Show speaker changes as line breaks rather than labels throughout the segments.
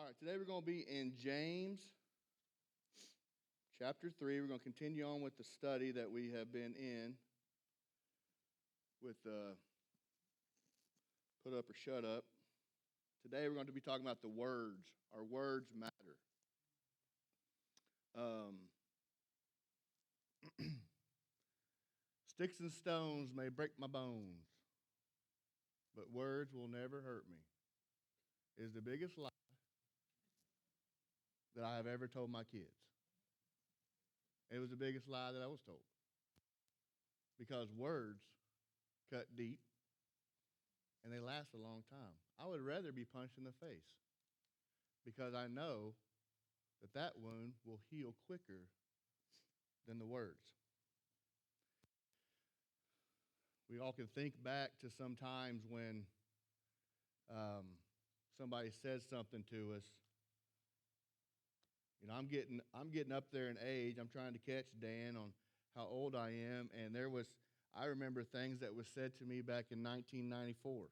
right, today we're going to be in James chapter 3. We're going to continue on with the study that we have been in with Put Up or Shut Up. Today we're going to be talking about the words. Our words matter. Sticks and stones may break my bones, but words will never hurt me, is the biggest lie that I have ever told my kids. It was the biggest lie that I was told. Because words cut deep and they last a long time. I would rather be punched in the face because I know that that wound will heal quicker than the words. We all can think back to some times when somebody says something to us. You know, I'm getting up there in age. I'm trying to catch Dan on how old I am, and I remember things that was said to me back in 1994.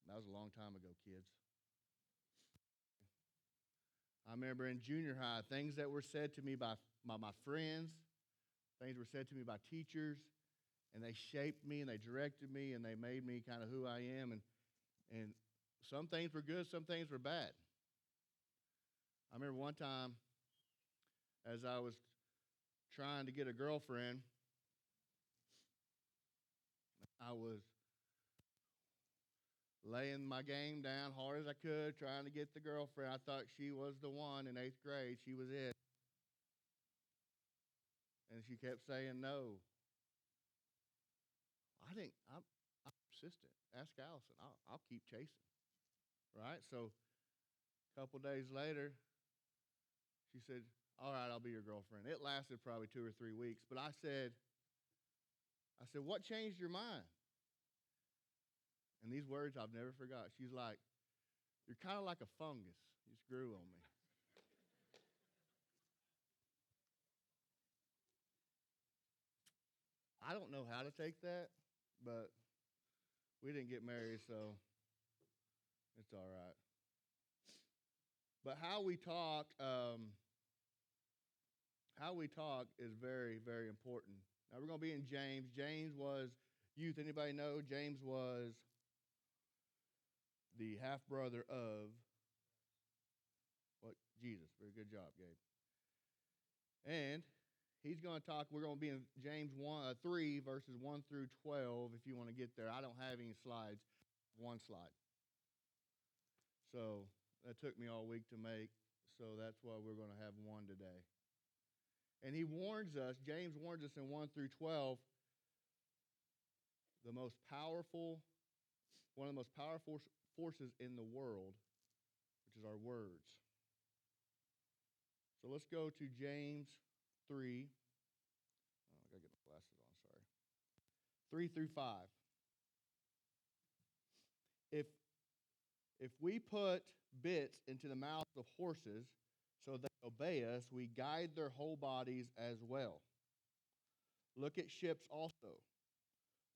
That was a long time ago, kids. I remember in junior high, things that were said to me by my friends, things were said to me by teachers, and they shaped me and they directed me and they made me kind of who I am. And some things were good, some things were bad. I remember one time as I was trying to get a girlfriend, I was laying my game down hard as I could, trying to get the girlfriend. I thought she was the one in 8th grade. She was it. And she kept saying no. I'm persistent. Ask Allison. I'll keep chasing. Right? So a couple days later, she said, all right, I'll be your girlfriend. It lasted probably 2 or 3 weeks. But I said, what changed your mind? And these words I've never forgot. She's like, you're kind of like a fungus. You just grew on me. I don't know how to take that, but we didn't get married, so it's all right. But how we talk is very, very important. Now we're going to be in James. James was youth. Anybody know James was the half-brother of Jesus. Very good job, Gabe. And he's going to talk, we're going to be in James 3, verses 1 through 12, if you want to get there. I don't have any slides. One slide. So that took me all week to make, so that's why we're going to have one today. And he warns us, James warns us in 1 through 12, one of the most powerful forces in the world, which is our words. So let's go to James 3. Oh, I got to get my glasses on, sorry. 3 through 5. If we put bits into the mouths of horses so they obey us, we guide their whole bodies as well. Look at ships also.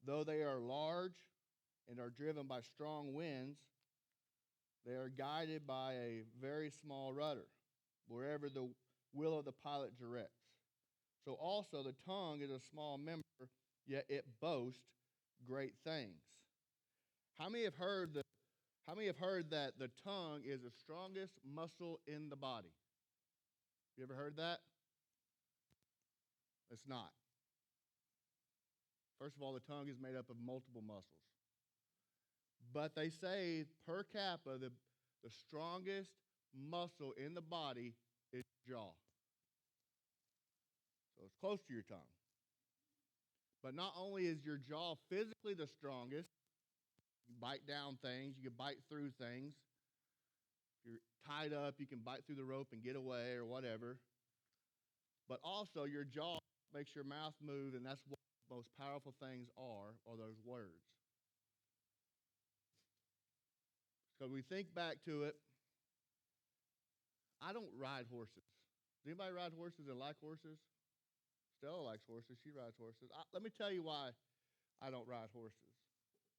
Though they are large and are driven by strong winds, they are guided by a very small rudder, wherever the will of the pilot directs. So also the tongue is a small member, yet it boasts great things. How many have heard that the tongue is the strongest muscle in the body? You ever heard that? It's not. First of all, the tongue is made up of multiple muscles. But they say per capita, the strongest muscle in the body is your jaw. So it's close to your tongue. But not only is your jaw physically the strongest, you can bite down things, you can bite through things. If you're tied up, you can bite through the rope and get away or whatever. But also your jaw makes your mouth move, and that's what the most powerful things are those words. So we think back to it. I don't ride horses. Does anybody ride horses and like horses? Stella likes horses. She rides horses. Let me tell you why I don't ride horses.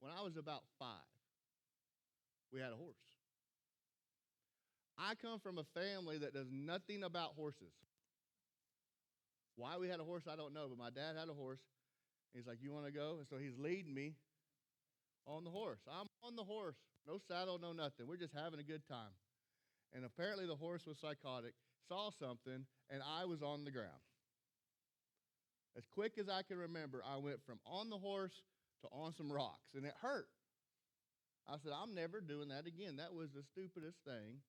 When I was about 5, we had a horse. I come from a family that does nothing about horses. Why we had a horse, I don't know, but my dad had a horse. He's like, you want to go? And so he's leading me on the horse. I'm on the horse. No saddle, no nothing. We're just having a good time. And apparently the horse was psychotic, saw something, and I was on the ground. As quick as I can remember, I went from on the horse to on some rocks, and it hurt. I said, I'm never doing that again. That was the stupidest thing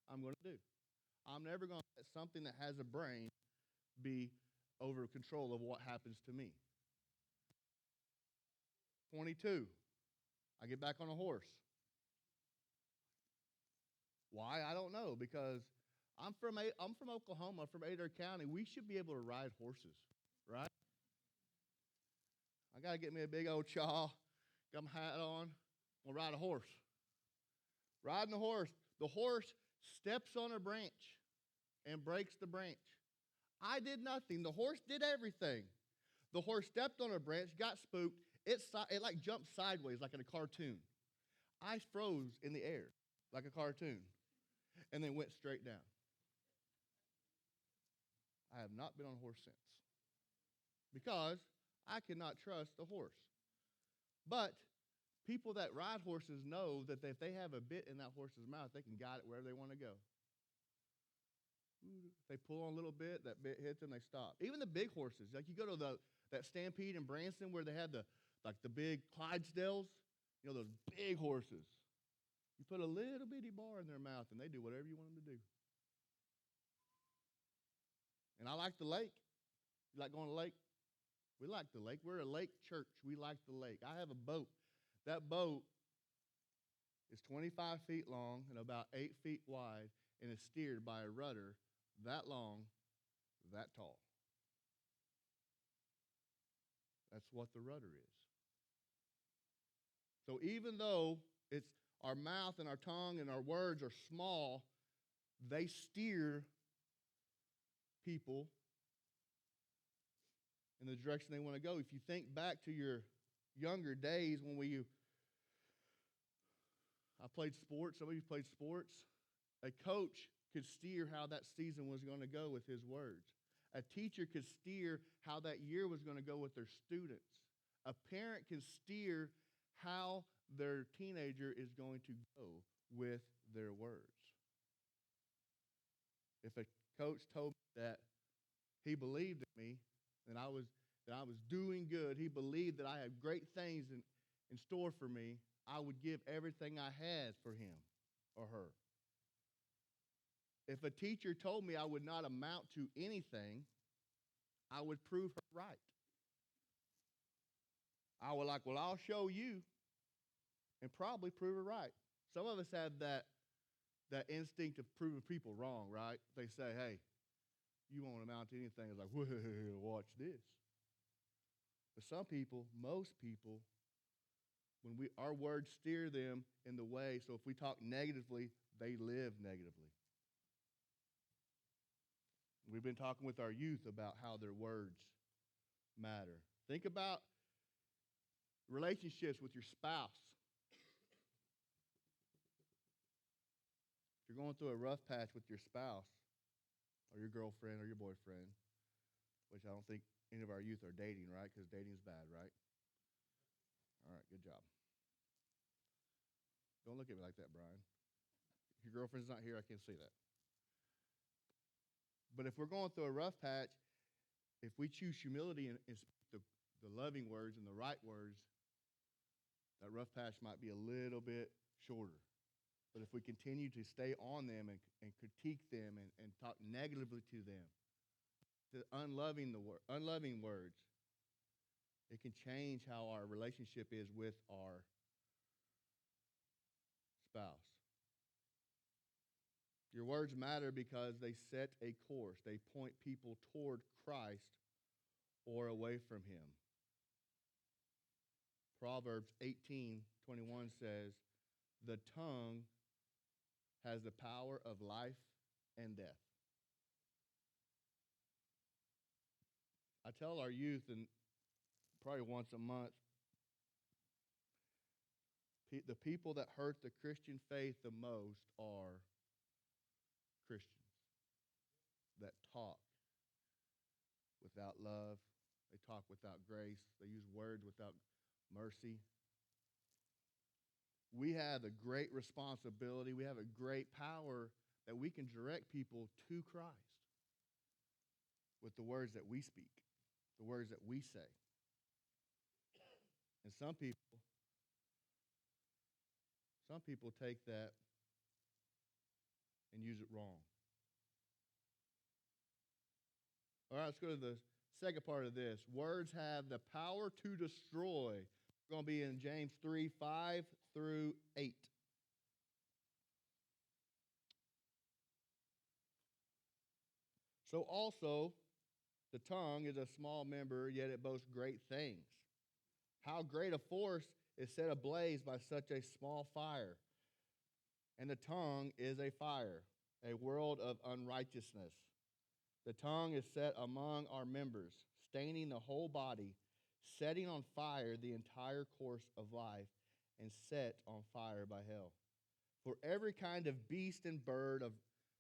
I'm going to do. I'm never going to let something that has a brain be over control of what happens to me. 22, I get back on a horse. Why? I don't know, because I'm from Oklahoma, from Adair County. We should be able to ride horses, right? I got to get me a big old chaw, got my hat on, we'll ride a horse. Riding the horse steps on a branch and breaks the branch. I did nothing. The horse did everything. The horse stepped on a branch, got spooked. It like jumped sideways like in a cartoon. I froze in the air like a cartoon and then went straight down. I have not been on a horse since because I cannot trust the horse. But people that ride horses know that if they have a bit in that horse's mouth, they can guide it wherever they want to go. They pull on a little bit, that bit hits them, they stop. Even the big horses, like you go to that Stampede in Branson where they have the big Clydesdales, those big horses. You put a little bitty bar in their mouth and they do whatever you want them to do. And I like the lake. You like going to the lake? We like the lake. We're a lake church. We like the lake. I have a boat. That boat is 25 feet long and about 8 feet wide and is steered by a rudder that long, that tall. That's what the rudder is. So even though it's our mouth and our tongue and our words are small, they steer people in the direction they want to go. If you think back to your younger days when I played sports, some of you played sports, a coach could steer how that season was going to go with his words. A teacher could steer how that year was going to go with their students. A parent can steer how their teenager is going to go with their words. If a coach told me that he believed in me, that I was doing good, he believed that I had great things in store for me, I would give everything I had for him or her. If a teacher told me I would not amount to anything, I would prove her right. I would I'll show you and probably prove her right. Some of us have that instinct of proving people wrong, right? They say, hey, you won't amount to anything. It's like, well, watch this. But some people, most people, when our words steer them in the way, so if we talk negatively, they live negatively. We've been talking with our youth about how their words matter. Think about relationships with your spouse. If you're going through a rough patch with your spouse or your girlfriend or your boyfriend, which I don't think any of our youth are dating, right? Because dating is bad, right? All right, good job. Don't look at me like that, Brian. If your girlfriend's not here, I can't see that. But if we're going through a rough patch, if we choose humility and speak the loving words and the right words, that rough patch might be a little bit shorter. But if we continue to stay on them and critique them and talk negatively to them, the unloving words, it can change how our relationship is with our spouse. Your words matter because they set a course. They point people toward Christ or away from him. Proverbs 18:21 says, the tongue has the power of life and death. I tell our youth, and probably once a month, the people that hurt the Christian faith the most are Christians that talk without love. They talk without grace. They use words without mercy. We have a great responsibility. We have a great power that we can direct people to Christ with the words that we speak, the words that we say. And some people take that and use it wrong. All right, let's go to the second part of this. Words have the power to destroy. We're going to be in James 3, 5 through 8. So also, the tongue is a small member, yet it boasts great things. How great a force is set ablaze by such a small fire. And the tongue is a fire, a world of unrighteousness. The tongue is set among our members, staining the whole body, setting on fire the entire course of life, and set on fire by hell. For every kind of beast and bird, of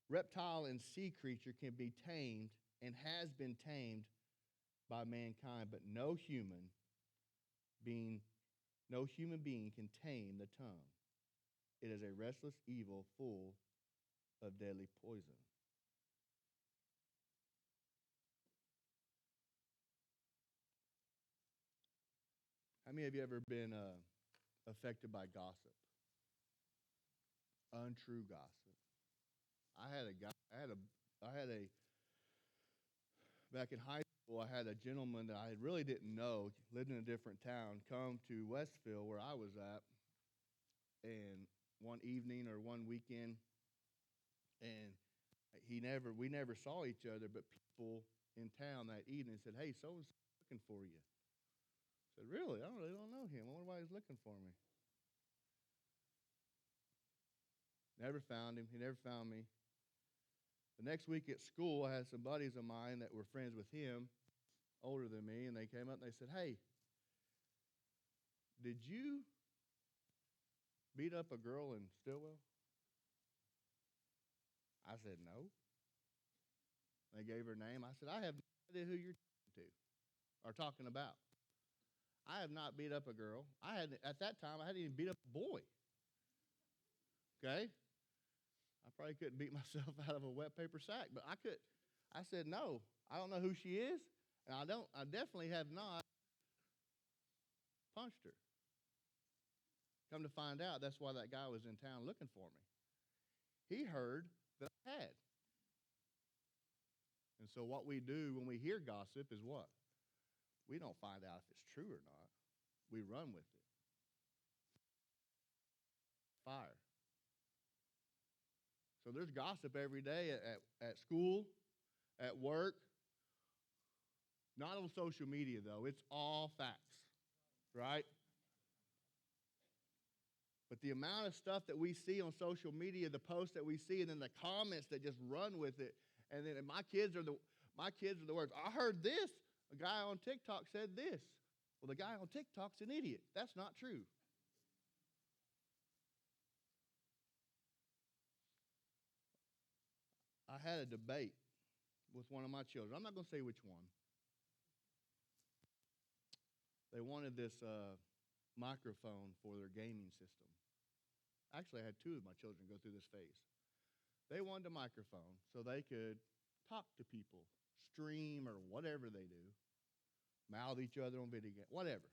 reptile and sea creature can be tamed and has been tamed by mankind, but no human being can tame the tongue. It is a restless evil full of deadly poison. How many of you ever been affected by gossip? Untrue gossip. Back in high school, I had a gentleman that I really didn't know, lived in a different town, come to Westville where I was at, and one evening or one weekend, and we never saw each other, but people in town that evening said, "Hey, so-and-so looking for you." I said, "Really? I really don't know him. I wonder why he's looking for me." Never found him. He never found me. The next week at school, I had some buddies of mine that were friends with him, older than me, and they came up and they said, "Hey, did you beat up a girl in Stillwell?" I said, "No." They gave her name. I said, "I have no idea who you're talking about. I have not beat up a girl. At that time, I hadn't even beat up a boy." Okay? I probably couldn't beat myself out of a wet paper sack, but I could. I said, "No, I don't know who she is, and I definitely have not punched her." Come to find out, that's why that guy was in town looking for me. He heard that I had. And so what we do when we hear gossip is what? We don't find out if it's true or not. We run with it. Fire. So there's gossip every day at school, at work. Not on social media, though. It's all facts, right? But the amount of stuff that we see on social media, the posts that we see, and then the comments that just run with it, and then my kids are the words. "I heard this. A guy on TikTok said this." Well, the guy on TikTok's an idiot. That's not true. I had a debate with one of my children. I'm not going to say which one. They wanted this microphone for their gaming system. Actually, I had two of my children go through this phase. They wanted a microphone so they could talk to people, stream, or whatever they do, mouth each other on video games, whatever.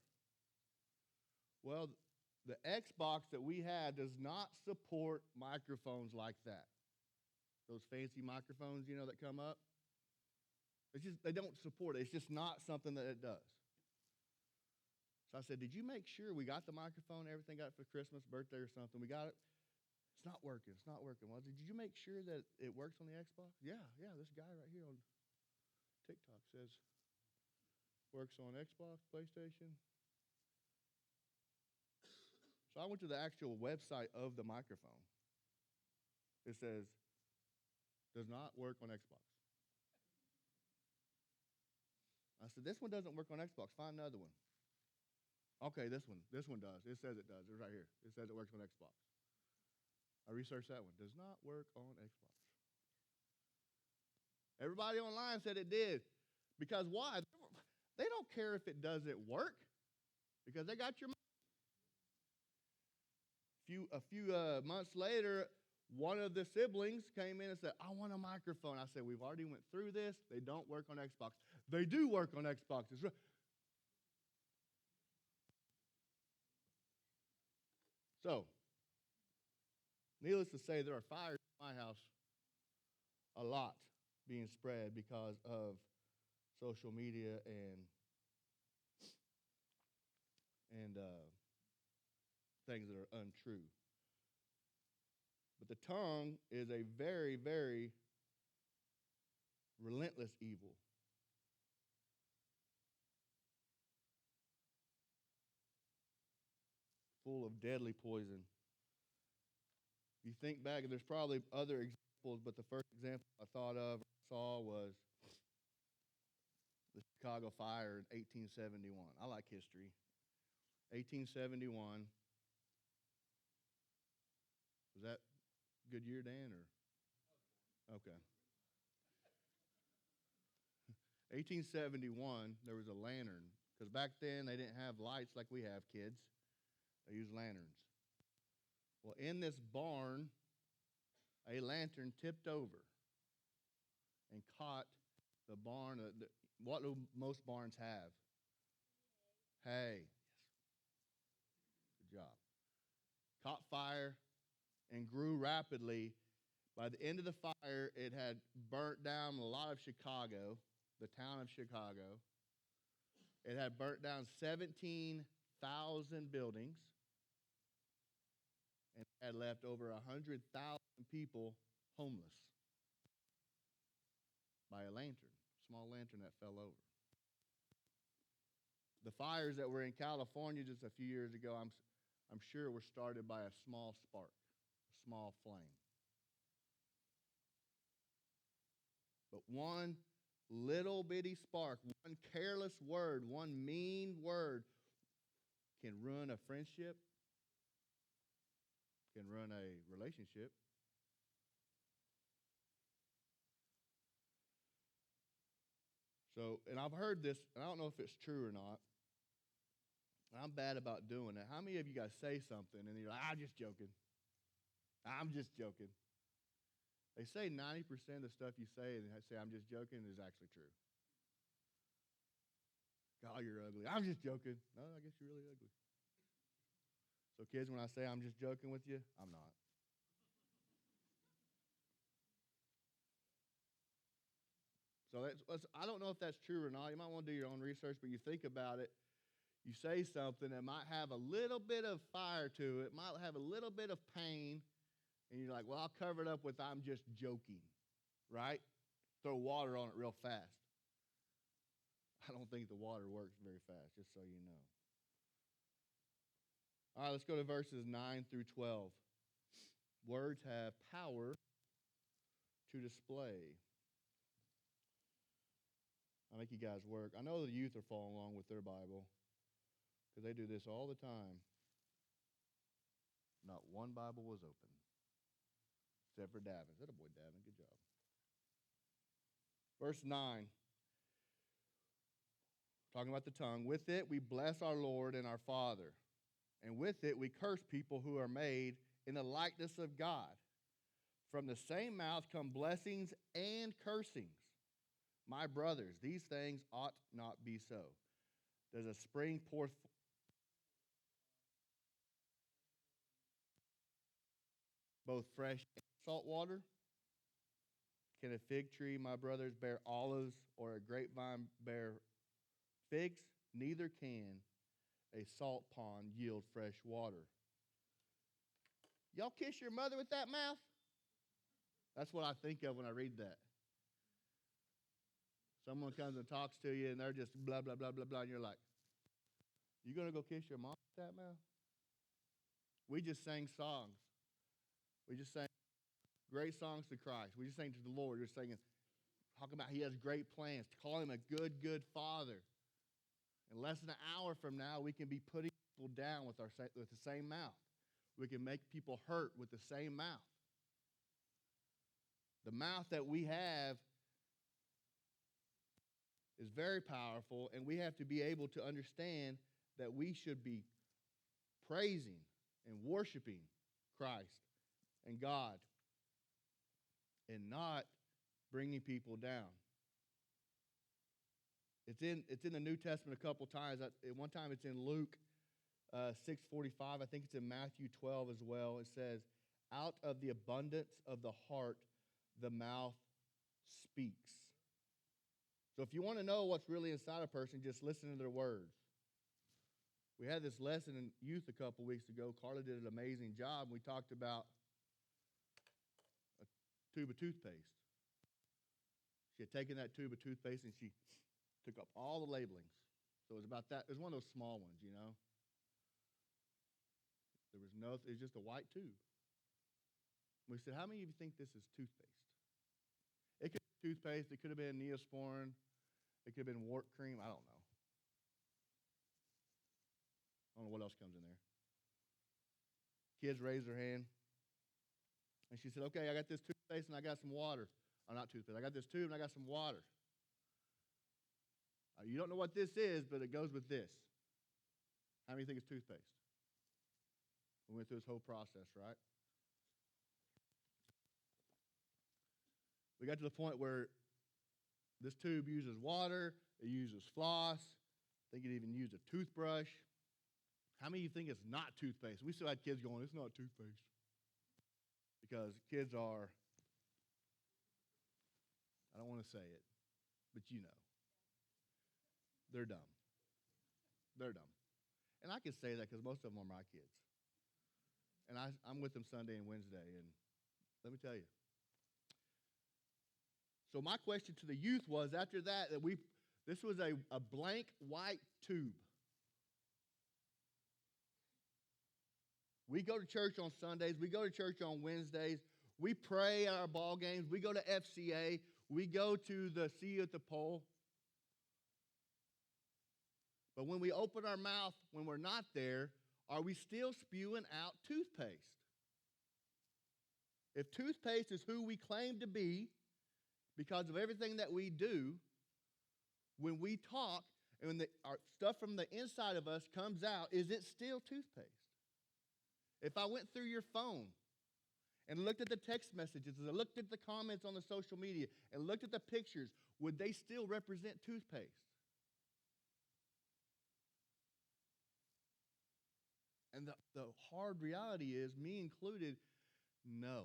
Well, the Xbox that we had does not support microphones like that. Those fancy microphones, that come up. They don't support it. It's just not something that it does. So I said, "Did you make sure we got the microphone, everything got it for Christmas, birthday, or something? We got it?" "It's not working. It's not working." "Well, did you make sure that it works on the Xbox?" Yeah, this guy right here on TikTok says works on Xbox, PlayStation. So I went to the actual website of the microphone. It says, "Does not work on Xbox." I said, "This one doesn't work on Xbox. Find another one." "Okay, this one does. It says it does. It's right here. It says it works on Xbox." I researched that one. Does not work on Xbox. Everybody online said it did. Because why? They don't care if it doesn't work because they got your money. A few months later, one of the siblings came in and said, I want a microphone. I said, we've already went through this. They don't work on Xbox. They do work on Xboxes. So, needless to say, there are fires in my house a lot being spread because of social media and things that are untrue. But the tongue is a very, very relentless evil. Full of deadly poison. If you think back, there's probably other examples, but the first example I thought of or saw was the Chicago fire in 1871. I like history. 1871. Was that a good year, Dan? Or okay. 1871, there was a lantern. Because back then, they didn't have lights like we have, kids. They used lanterns. Well, in this barn, a lantern tipped over and caught the barn. What do most barns have? Hay. Good job. Caught fire and grew rapidly. By the end of the fire, it had burnt down a lot of Chicago, the town of Chicago. It had burnt down 17,000 buildings and had left over 100,000 people homeless by a lantern, small lantern that fell over. The fires that were in California just a few years ago, I'm sure were started by a small spark, a small flame. But one little bitty spark, one careless word, one mean word can ruin a friendship, can ruin a relationship. So, and I've heard this, and I don't know if it's true or not. I'm bad about doing it. How many of you guys say something and you're like, I'm just joking. I'm just joking. They say 90% of the stuff you say and say I'm just joking is actually true. God, you're ugly. I'm just joking. No, I guess you're really ugly. So kids, when I say I'm just joking with you, I'm not. So I don't know if that's true or not. You might want to do your own research, but you think about it. You say something that might have a little bit of fire to it, might have a little bit of pain, and you're like, well, I'll cover it up with I'm just joking, right? Throw water on it real fast. I don't think the water works very fast, just so you know. All right, let's go to verses 9 through 12. Words have power to display. I make you guys work. I know the youth are following along with their Bible because they do this all the time. Not one Bible was open except for Davin. Is that a boy, Davin? Good job. Verse 9. Talking about the tongue. With it we bless our Lord and our Father. And with it we curse people who are made in the likeness of God. From the same mouth come blessings and cursings. My brothers, these things ought not be so. Does a spring pour both fresh and salt water? Can a fig tree, my brothers, bear olives, or a grapevine bear figs? Neither can a salt pond yield fresh water. Y'all kiss your mother with that mouth? That's what I think of when I read that. Someone comes and talks to you, and they're just blah, blah, blah, blah, blah, and you're like, you going to go kiss your mom with that mouth? We just sang songs. We just sang great songs to Christ. We just sang to the Lord. We're singing, talk about he has great plans. To call him a good, good father. In less than an hour from now, we can be putting people down with the same mouth. We can make people hurt with the same mouth. The mouth that we have is very powerful, and we have to be able to understand that we should be praising and worshiping Christ and God and not bringing people down. It's in the New Testament a couple times. One time it's in Luke 6:45. I think it's in Matthew 12 as well. It says, out of the abundance of the heart, the mouth speaks. So if you want to know what's really inside a person, just listen to their words. We had this lesson in youth a couple weeks ago. Carla did an amazing job. We talked about a tube of toothpaste. She had taken that tube of toothpaste and she took up all the labelings. So it was about that. It was one of those small ones, you know. It was just a white tube. We said, how many of you think this is toothpaste? It could be toothpaste. It could have been Neosporin. It could have been wart cream. I don't know. I don't know what else comes in there. Kids raised their hand. And she said, okay, I got this toothpaste and I got some water. Oh, not toothpaste. I got this tube and I got some water. You don't know what this is, but it goes with this. How many think it's toothpaste? We went through this whole process, right? We got to the point where this tube uses water, it uses floss, I think it even used a toothbrush. How many of you think it's not toothpaste? We still had kids going, it's not toothpaste. Because kids are, I don't want to say it, but you know. They're dumb. They're dumb. And I can say that because most of them are my kids. And I'm with them Sunday and Wednesday, and let me tell you. So my question to the youth was, after that this was a blank white tube. We go to church on Sundays. We go to church on Wednesdays. We pray at our ball games. We go to FCA. We go to the See You at the Pole. But when we open our mouth, when we're not there, are we still spewing out toothpaste? If toothpaste is who we claim to be because of everything that we do, when we talk and when our stuff from the inside of us comes out, is it still toothpaste? If I went through your phone and looked at the text messages, and I looked at the comments on the social media, and looked at the pictures, would they still represent toothpaste? And the hard reality is, me included, no.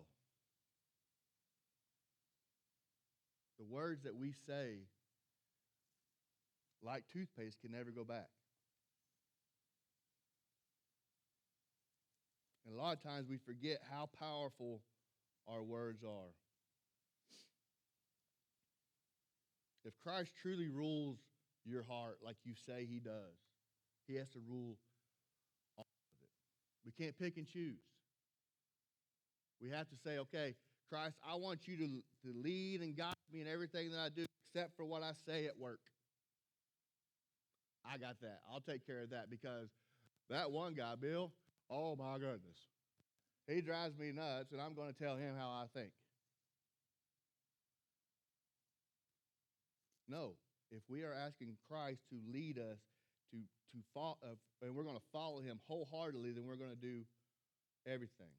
The words that we say, like toothpaste, can never go back. And a lot of times we forget how powerful our words are. If Christ truly rules your heart like you say he does, he has to rule all of it. We can't pick and choose. We have to say, okay, Christ, I want you to lead and guide me in everything that I do except for what I say at work. I got that. I'll take care of that, because that one guy, Bill, oh my goodness, he drives me nuts, and I'm going to tell him how I think. No, if we are asking Christ to lead us to follow, and we're going to follow him wholeheartedly, then we're going to do everything.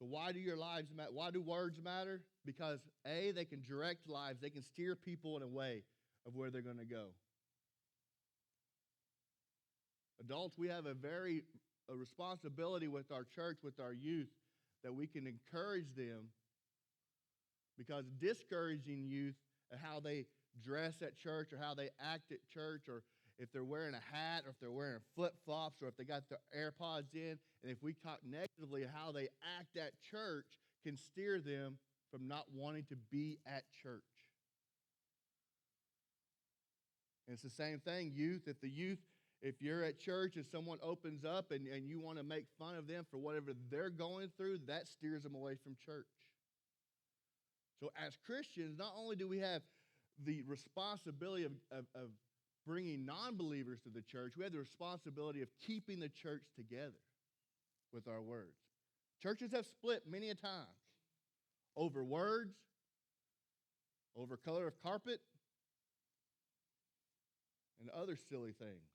So why do your lives matter? Why do words matter? Because A, they can direct lives. They can steer people in a way of where they're going to go. Adults, we have a responsibility with our church, with our youth, that we can encourage them, because discouraging youth and how they dress at church or how they act at church, or if they're wearing a hat, or if they're wearing flip-flops, or if they got their AirPods in, and if we talk negatively how they act at church, can steer them from not wanting to be at church. And it's the same thing, youth. If you're at church and someone opens up and you want to make fun of them for whatever they're going through, that steers them away from church. So as Christians, not only do we have the responsibility of bringing non-believers to the church, we have the responsibility of keeping the church together with our words. Churches have split many a time over words, over color of carpet, and other silly things.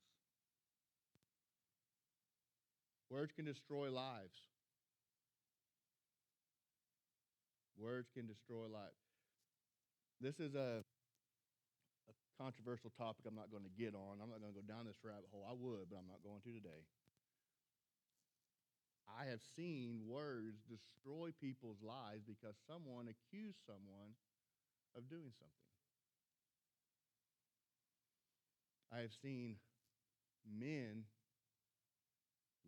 Words can destroy lives. Words can destroy lives. This is a controversial topic I'm not going to get on. I'm not going to go down this rabbit hole. I would, but I'm not going to today. I have seen words destroy people's lives because someone accused someone of doing something. I have seen men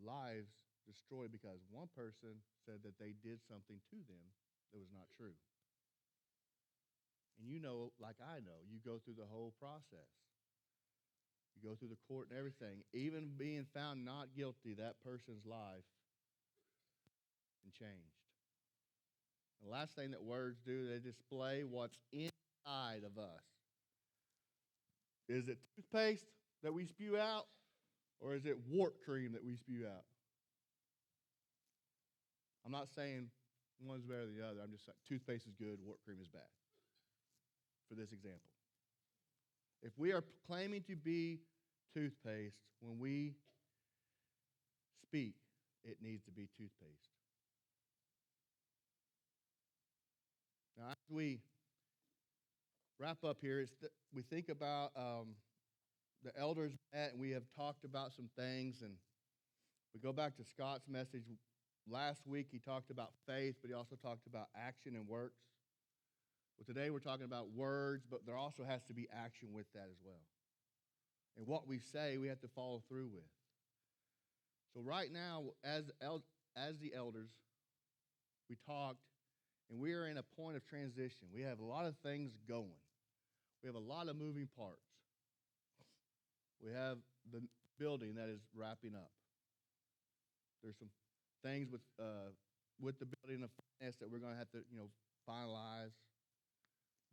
lives destroyed because one person said that they did something to them that was not true. And you know, like I know, you go through the whole process. You go through the court and everything. Even being found not guilty, that person's life can change. The last thing that words do, they display what's inside of us. Is it toothpaste that we spew out, or is it wart cream that we spew out? I'm not saying one's better than the other. I'm just saying toothpaste is good, wart cream is bad, for this example. If we are claiming to be toothpaste, when we speak, it needs to be toothpaste. Now, as we wrap up here, we think about the elders met, and we have talked about some things, and we go back to Scott's message. Last week, he talked about faith, but he also talked about action and works. Well, today we're talking about words, but there also has to be action with that as well. And what we say, we have to follow through with. So right now, as the elders, we talked, and we are in a point of transition. We have a lot of things going. We have a lot of moving parts. We have the building that is wrapping up. There's some things with the building of finance that we're going to have to, finalize.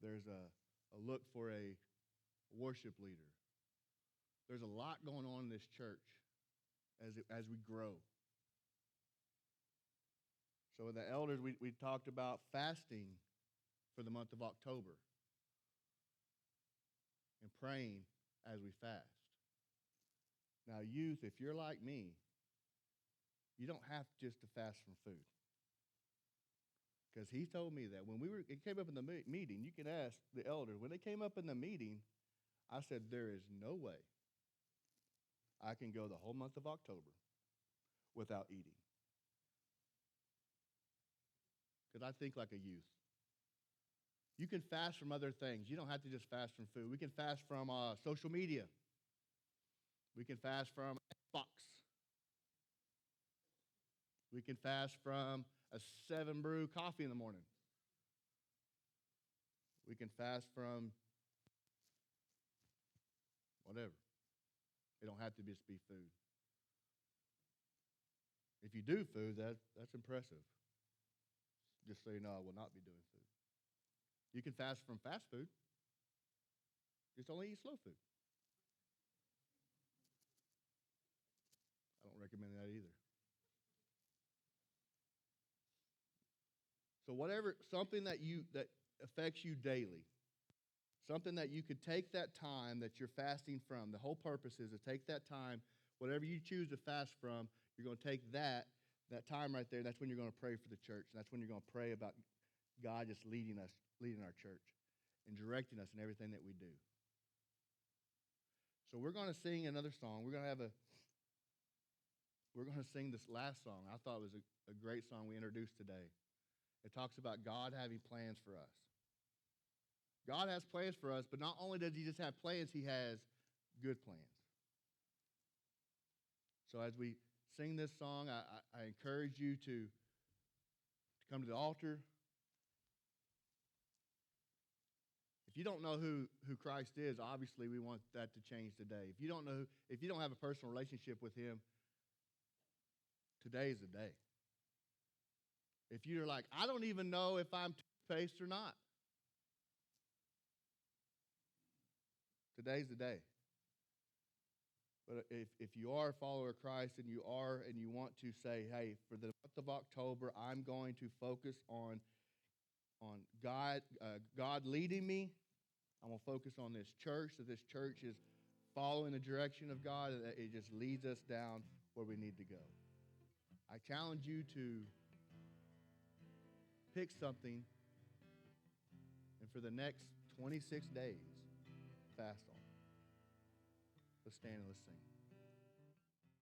There's a look for a worship leader. There's a lot going on in this church as we grow. So with the elders, we talked about fasting for the month of October and praying as we fast. Now, youth, if you're like me, you don't have just to fast from food. Because he told me that when it came up in the meeting, you can ask the elders. When it came up in the meeting, I said, there is no way I can go the whole month of October without eating. Because I think like a youth. You can fast from other things. You don't have to just fast from food. We can fast from social media. We can fast from Xbox. We can fast from a 7 brew coffee in the morning. We can fast from whatever. It don't have to just be food. If you do food, that's impressive. Just so you know, I will not be doing food. You can fast from fast food. Just only eat slow food. I don't recommend that either. So something that affects you daily, something that you could take that time that you're fasting from. The whole purpose is to take that time, whatever you choose to fast from, you're going to take that time right there. That's when you're going to pray for the church. And that's when you're going to pray about God just leading our church and directing us in everything that we do. So we're going to sing another song. We're going to sing this last song. I thought it was a great song we introduced today. It talks about God having plans for us. God has plans for us, but not only does he just have plans, he has good plans. So as we sing this song, I encourage you to come to the altar. If you don't know who Christ is, obviously we want that to change today. If you don't have a personal relationship with him, today's the day. If you're like, I don't even know if I'm toothpaste or not, today's the day. But if you are a follower of Christ and you want to say, hey, for the month of October, I'm going to focus on God leading me. I'm going to focus on this church, so this church is following the direction of God, that it just leads us down where we need to go. I challenge you to pick something and for the next 26 days, fast on it. Let's stand and let's sing.